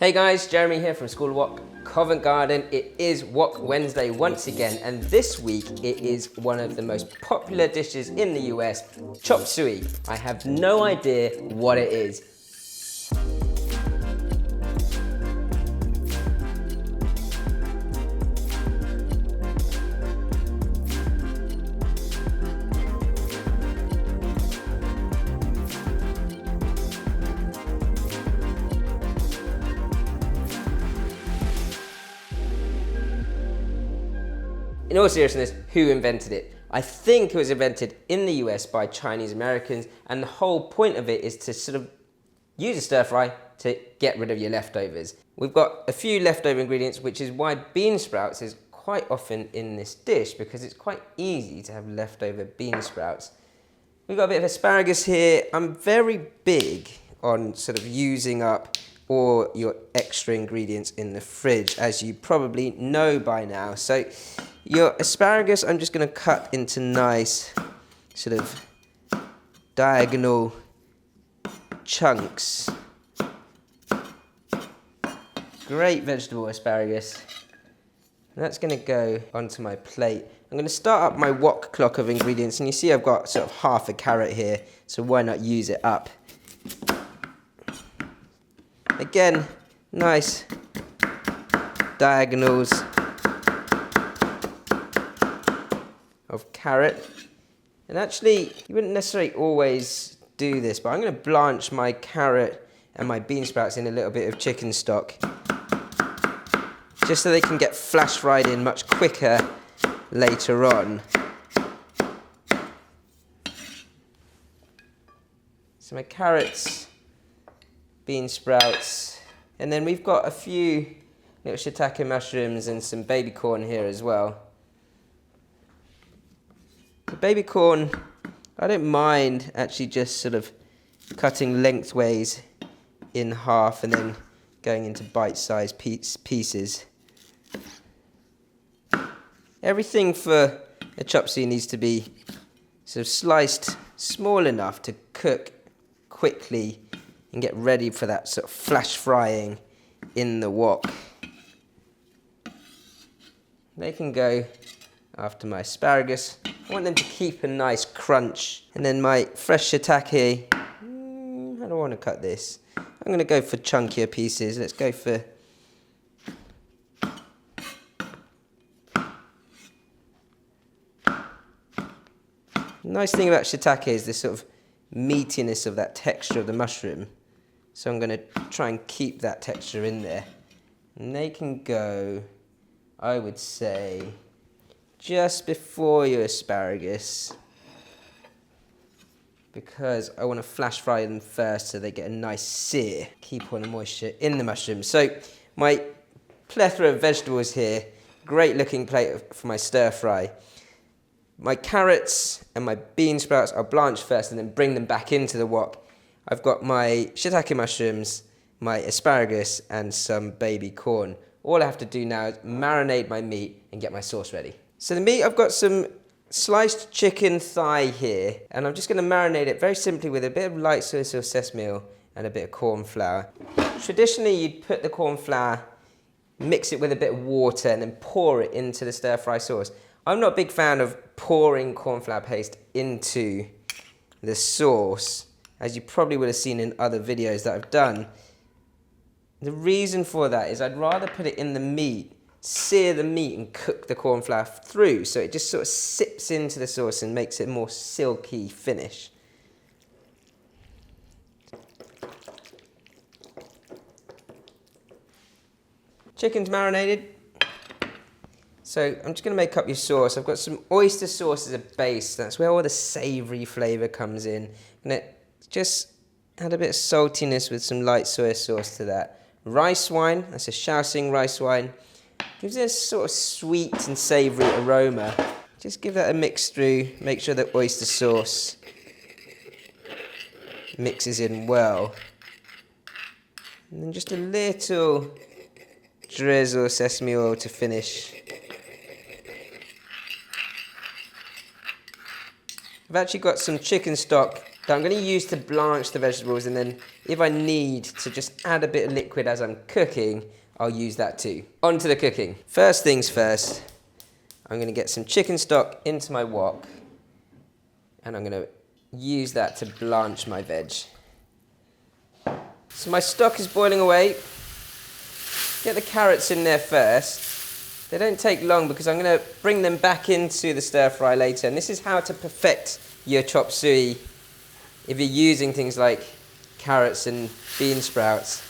Hey guys, Jeremy here from School of Wok, Covent Garden. It is Wok Wednesday once again, and this week it is one of the most popular dishes in the US, chopped suey. I have no idea what it is. In all seriousness, who invented it? I think it was invented in the US by Chinese Americans, and the whole point of it is to sort of use a stir fry to get rid of your leftovers. We've got a few leftover ingredients, which is why bean sprouts is quite often in this dish, because it's quite easy to have leftover bean sprouts. We've got a bit of asparagus here. I'm very big on sort of using up all your extra ingredients in the fridge, as you probably know by now. So your asparagus, I'm just going to cut into nice sort of diagonal chunks. Great vegetable asparagus. And that's going to go onto my plate. I'm going to start up my wok clock of ingredients, and you see I've got sort of half a carrot here, so why not use it up? Again, nice diagonals of carrot. And actually, you wouldn't necessarily always do this, but I'm going to blanch my carrot and my bean sprouts in a little bit of chicken stock, just so they can get flash fried in much quicker later on. So my carrots, bean sprouts, and then we've got a few little shiitake mushrooms and some baby corn here as well. The baby corn, I don't mind actually just sort of cutting lengthways in half and then going into bite-sized pieces. Everything for a chop suey needs to be sort of sliced small enough to cook quickly and get ready for that sort of flash frying in the wok. They can go after my asparagus. I want them to keep a nice crunch. And then my fresh shiitake, I don't want to cut this. I'm going to go for chunkier pieces. Let's go for the nice thing about shiitake is this sort of meatiness of that texture of the mushroom. So I'm going to try and keep that texture in there. And they can go, I would say, just before your asparagus, because I want to flash fry them first so they get a nice sear. Keep all the moisture in the mushrooms. So my plethora of vegetables here, great looking plate for my stir fry. My carrots and my bean sprouts I'll blanch first and then bring them back into the wok. I've got my shiitake mushrooms, my asparagus, and some baby corn. All I have to do now is marinate my meat and get my sauce ready. So the meat, I've got some sliced chicken thigh here, and I'm just going to marinate it very simply with a bit of light soy sauce, sesame oil, and a bit of corn flour. Traditionally, you'd put the corn flour, mix it with a bit of water, and then pour it into the stir fry sauce. I'm not a big fan of pouring corn flour paste into the sauce, as you probably would have seen in other videos that I've done. The reason for that is I'd rather put it in the meat, sear the meat and cook the corn flour through, so it just sort of sips into the sauce and makes it a more silky finish. Chicken's marinated. So I'm just going to make up your sauce. I've got some oyster sauce as a base. That's where all the savoury flavour comes in. And it just add a bit of saltiness with some light soy sauce to that. Rice wine, that's a Shaoxing rice wine. Gives it a sort of sweet and savoury aroma. Just give that a mix through. Make sure the oyster sauce mixes in well. And then just a little drizzle of sesame oil to finish. I've actually got some chicken stock that I'm going to use to blanch the vegetables and then if I need to just add a bit of liquid as I'm cooking, I'll use that too. On to the cooking. First things first, I'm going to get some chicken stock into my wok, and I'm going to use that to blanch my veg. So my stock is boiling away. Get the carrots in there first. They don't take long because I'm going to bring them back into the stir fry later. And this is how to perfect your chop suey if you're using things like carrots and bean sprouts.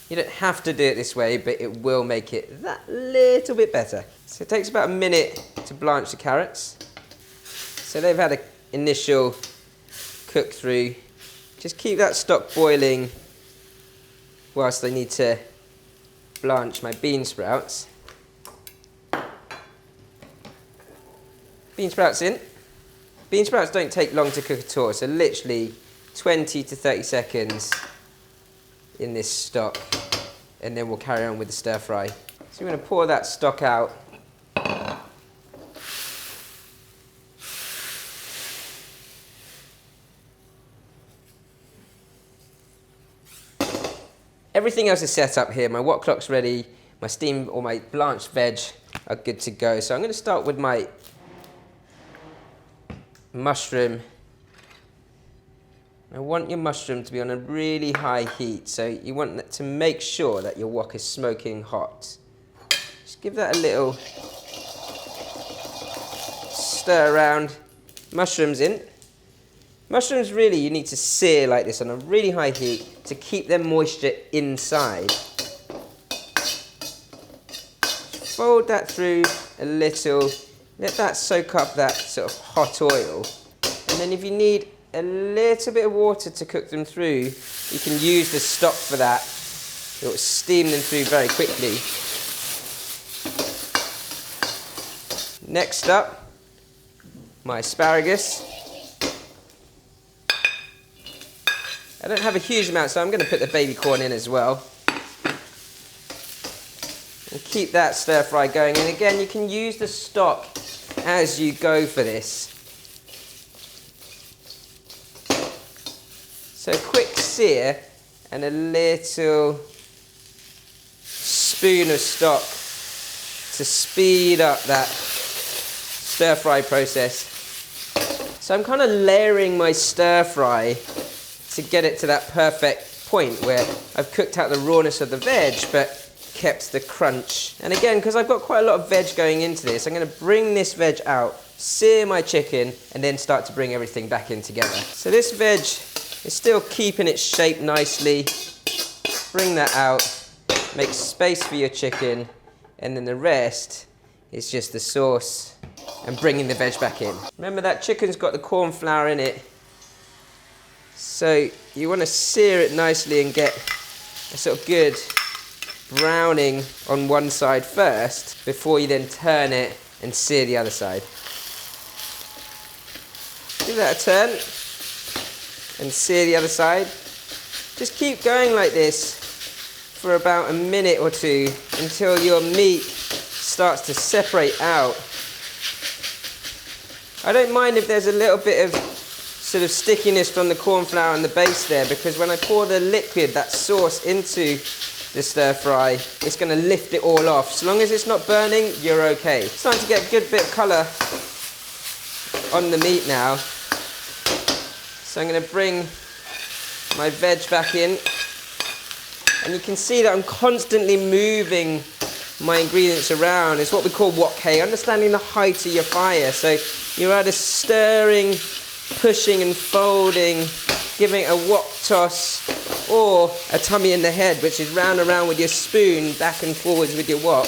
You don't have to do it this way, but it will make it that little bit better. So it takes about a minute to blanch the carrots. So they've had an initial cook through. Just keep that stock boiling whilst I need to blanch my bean sprouts. Bean sprouts in. Bean sprouts don't take long to cook at all, so literally 20 to 30 seconds in this stock, and then we'll carry on with the stir fry. So we're going to pour that stock out. Everything else is set up here. My wok clock's ready. My steam or my blanched veg are good to go. So I'm going to start with my mushroom. I want your mushroom to be on a really high heat. So you want to make sure that your wok is smoking hot. Just give that a little stir around. Mushrooms in. Mushrooms really you need to sear like this on a really high heat to keep their moisture inside. Fold that through a little, let that soak up that sort of hot oil. And then if you need a little bit of water to cook them through, you can use the stock for that. It will steam them through very quickly. Next up, my asparagus. I don't have a huge amount, so I'm going to put the baby corn in as well. And keep that stir fry going. And again, you can use the stock as you go for this. So a quick sear and a little spoon of stock to speed up that stir fry process. So I'm kind of layering my stir fry to get it to that perfect point where I've cooked out the rawness of the veg but kept the crunch. And again, because I've got quite a lot of veg going into this, I'm going to bring this veg out, sear my chicken, and then start to bring everything back in together. So this veg is still keeping its shape nicely. Bring that out, make space for your chicken, and then the rest is just the sauce and bringing the veg back in. Remember that chicken's got the corn flour in it. So you want to sear it nicely and get a sort of good browning on one side first before you then turn it and sear the other side. Give that a turn and sear the other side. Just keep going like this for about a minute or two until your meat starts to separate out. I don't mind if there's a little bit of sort of stickiness from the corn flour and the base there, because when I pour the liquid, that sauce, into the stir fry, it's going to lift it all off. So long as it's not burning, you're okay. It's starting to get a good bit of colour on the meat now. So I'm going to bring my veg back in. And you can see that I'm constantly moving my ingredients around. It's what we call wok, understanding the height of your fire. So you're either stirring, pushing and folding, giving it a wok toss, or a tummy in the head, which is round and round with your spoon, back and forwards with your wok.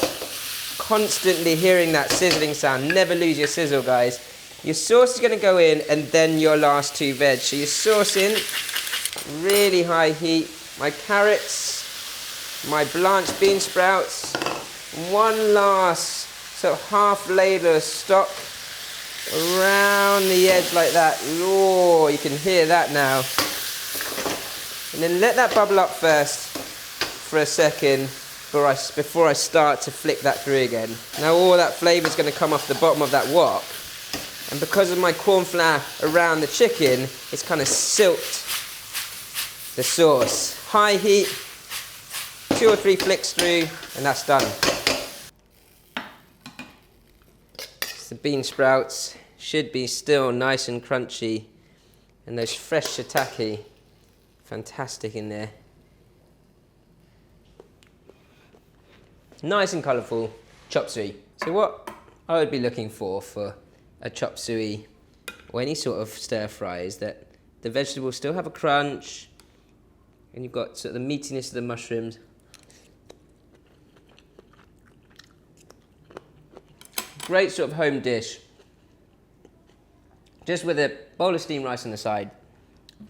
Constantly hearing that sizzling sound. Never lose your sizzle, guys. Your sauce is going to go in, and then your last two veg. So your sauce in, really high heat. My carrots, my blanched bean sprouts, one last sort of half ladle of stock around the edge like that. Oh, you can hear that now. And then let that bubble up first for a second before I start to flick that through again. Now all that flavour is going to come off the bottom of that wok. And because of my corn flour around the chicken, it's kind of silked the sauce. High heat, 2 or 3 flicks through, and that's done. The bean sprouts should be still nice and crunchy, and those fresh shiitake, fantastic in there. Nice and colourful chop suey. So what I would be looking for a chop suey or any sort of stir fry is that the vegetables still have a crunch, and you've got sort of the meatiness of the mushrooms. Great sort of home dish, just with a bowl of steamed rice on the side.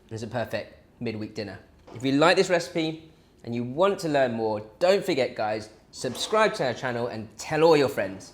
It's a perfect midweek dinner. If you like this recipe and you want to learn more, don't forget guys, subscribe to our channel and tell all your friends.